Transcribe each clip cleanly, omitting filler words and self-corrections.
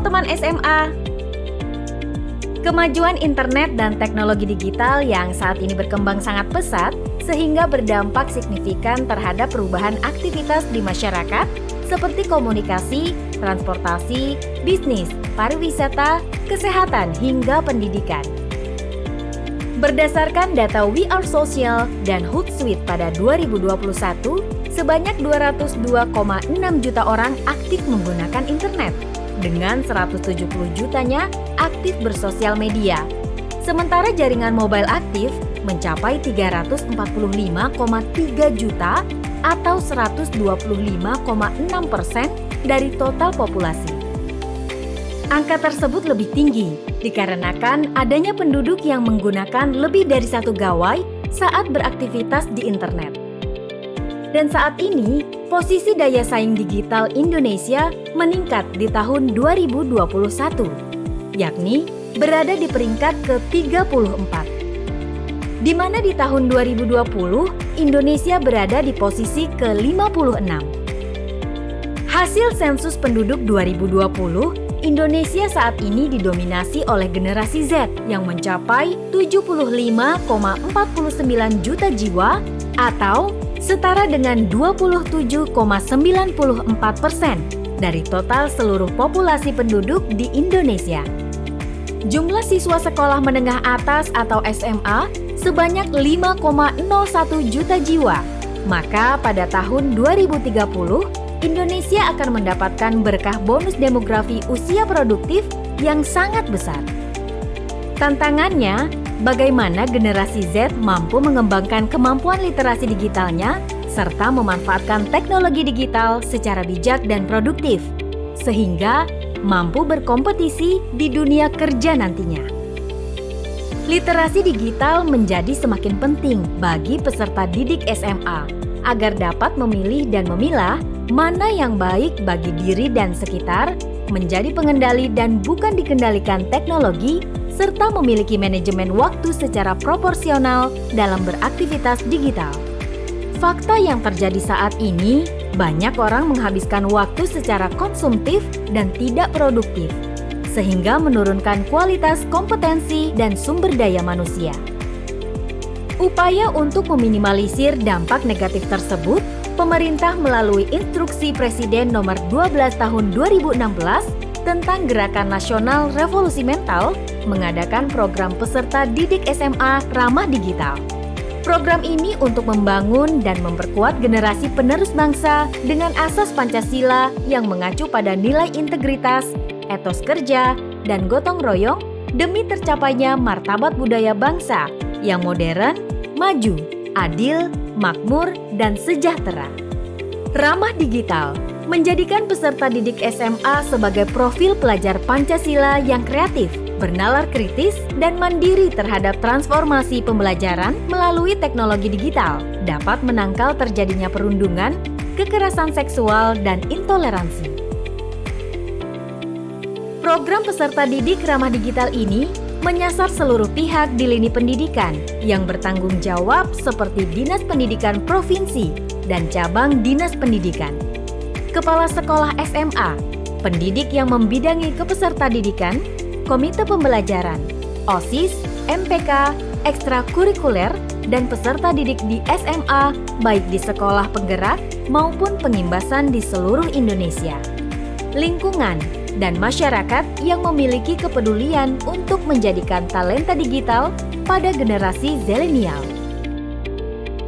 teman-teman SMA. Kemajuan internet dan teknologi digital yang saat ini berkembang sangat pesat sehingga berdampak signifikan terhadap perubahan aktivitas di masyarakat seperti komunikasi, transportasi, bisnis, pariwisata, kesehatan, hingga pendidikan. Berdasarkan data We Are Social dan Hootsuite pada 2021, sebanyak 202,6 juta orang aktif menggunakan internet, dengan 170 jutanya aktif bersosial media. Sementara jaringan mobile aktif mencapai 345,3 juta atau 125,6% dari total populasi. Angka tersebut lebih tinggi dikarenakan adanya penduduk yang menggunakan lebih dari satu gawai saat beraktivitas di internet. Dan saat ini, posisi daya saing digital Indonesia meningkat di tahun 2021, yakni berada di peringkat ke-34. Di mana di tahun 2020, Indonesia berada di posisi ke-56. Hasil sensus penduduk 2020, Indonesia saat ini didominasi oleh generasi Z yang mencapai 75,49 juta jiwa atau setara dengan 27,94% dari total seluruh populasi penduduk di Indonesia. Jumlah siswa sekolah menengah atas atau SMA sebanyak 5,01 juta jiwa. Maka pada tahun 2030, Indonesia akan mendapatkan berkah bonus demografi usia produktif yang sangat besar. Tantangannya, bagaimana generasi Z mampu mengembangkan kemampuan literasi digitalnya serta memanfaatkan teknologi digital secara bijak dan produktif, sehingga mampu berkompetisi di dunia kerja nantinya. Literasi digital menjadi semakin penting bagi peserta didik SMA agar dapat memilih dan memilah mana yang baik bagi diri dan sekitar, menjadi pengendali dan bukan dikendalikan teknologi, serta memiliki manajemen waktu secara proporsional dalam beraktivitas digital. Fakta yang terjadi saat ini, banyak orang menghabiskan waktu secara konsumtif dan tidak produktif, sehingga menurunkan kualitas kompetensi dan sumber daya manusia. Upaya untuk meminimalisir dampak negatif tersebut, pemerintah melalui Instruksi Presiden Nomor 12 Tahun 2016 tentang Gerakan Nasional Revolusi Mental mengadakan program peserta didik SMA ramah digital. Program ini untuk membangun dan memperkuat generasi penerus bangsa dengan asas Pancasila yang mengacu pada nilai integritas, etos kerja, dan gotong royong demi tercapainya martabat budaya bangsa yang modern, maju, adil, makmur, dan sejahtera. Ramah digital menjadikan peserta didik SMA sebagai profil pelajar Pancasila yang kreatif, bernalar kritis, dan mandiri terhadap transformasi pembelajaran melalui teknologi digital, dapat menangkal terjadinya perundungan, kekerasan seksual, dan intoleransi. Program peserta didik ramah digital ini menyasar seluruh pihak di lini pendidikan yang bertanggung jawab seperti Dinas Pendidikan Provinsi dan cabang Dinas Pendidikan, Kepala Sekolah SMA, pendidik yang membidangi kepeserta didikan, Komite Pembelajaran, OSIS, MPK, ekstrakurikuler, dan peserta didik di SMA baik di sekolah penggerak maupun pengimbasan di seluruh Indonesia. Lingkungan dan masyarakat yang memiliki kepedulian untuk menjadikan talenta digital pada generasi zilenial.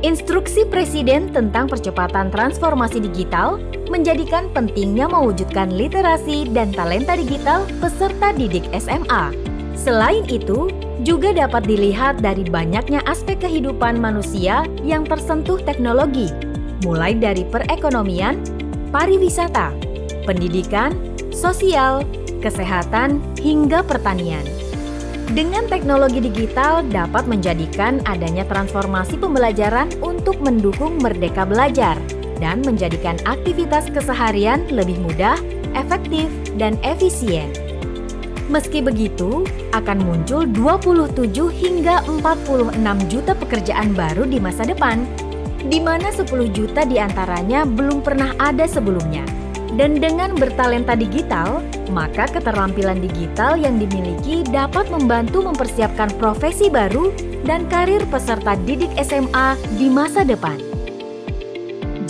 Instruksi Presiden tentang percepatan transformasi digital menjadikan pentingnya mewujudkan literasi dan talenta digital peserta didik SMA. Selain itu, juga dapat dilihat dari banyaknya aspek kehidupan manusia yang tersentuh teknologi, mulai dari perekonomian, pariwisata, pendidikan, sosial, kesehatan, hingga pertanian. Dengan teknologi digital dapat menjadikan adanya transformasi pembelajaran untuk mendukung merdeka belajar dan menjadikan aktivitas keseharian lebih mudah, efektif, dan efisien. Meski begitu, akan muncul 27 hingga 46 juta pekerjaan baru di masa depan, di mana 10 juta diantaranya belum pernah ada sebelumnya. Dan dengan bertalenta digital, maka keterampilan digital yang dimiliki dapat membantu mempersiapkan profesi baru dan karir peserta didik SMA di masa depan.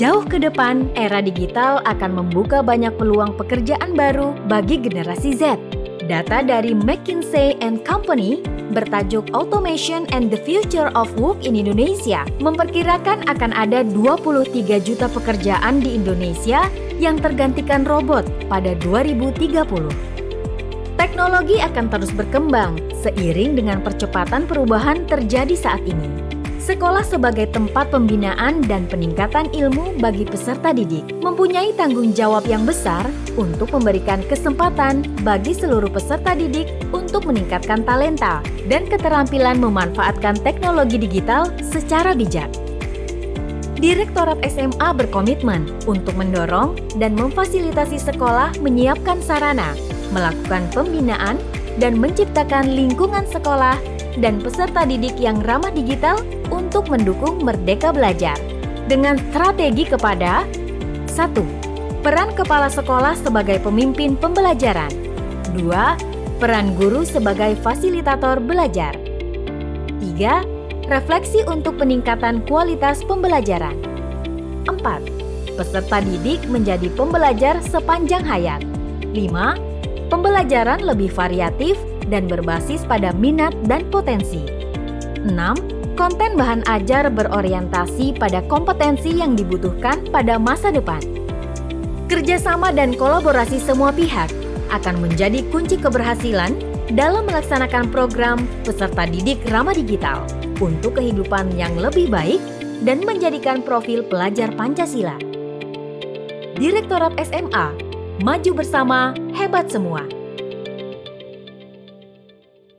Jauh ke depan, era digital akan membuka banyak peluang pekerjaan baru bagi generasi Z. Data dari McKinsey & Company bertajuk Automation and the Future of Work in Indonesia memperkirakan akan ada 23 juta pekerjaan di Indonesia yang tergantikan robot pada 2030. Teknologi akan terus berkembang seiring dengan percepatan perubahan terjadi saat ini. Sekolah sebagai tempat pembinaan dan peningkatan ilmu bagi peserta didik mempunyai tanggung jawab yang besar untuk memberikan kesempatan bagi seluruh peserta didik untuk meningkatkan talenta dan keterampilan memanfaatkan teknologi digital secara bijak. Direktorat SMA berkomitmen untuk mendorong dan memfasilitasi sekolah menyiapkan sarana, melakukan pembinaan, dan menciptakan lingkungan sekolah dan peserta didik yang ramah digital untuk mendukung Merdeka Belajar dengan strategi kepada 1. Peran kepala sekolah sebagai pemimpin pembelajaran. 2. Peran guru sebagai fasilitator belajar. 3. Refleksi untuk peningkatan kualitas pembelajaran. 4. Peserta didik menjadi pembelajar sepanjang hayat. 5. Pembelajaran lebih variatif dan berbasis pada minat dan potensi. 6. Konten bahan ajar berorientasi pada kompetensi yang dibutuhkan pada masa depan. Kerjasama dan kolaborasi semua pihak akan menjadi kunci keberhasilan dalam melaksanakan program peserta didik ramah digital untuk kehidupan yang lebih baik dan menjadikan profil pelajar Pancasila. Direktorat SMA, maju bersama, hebat semua.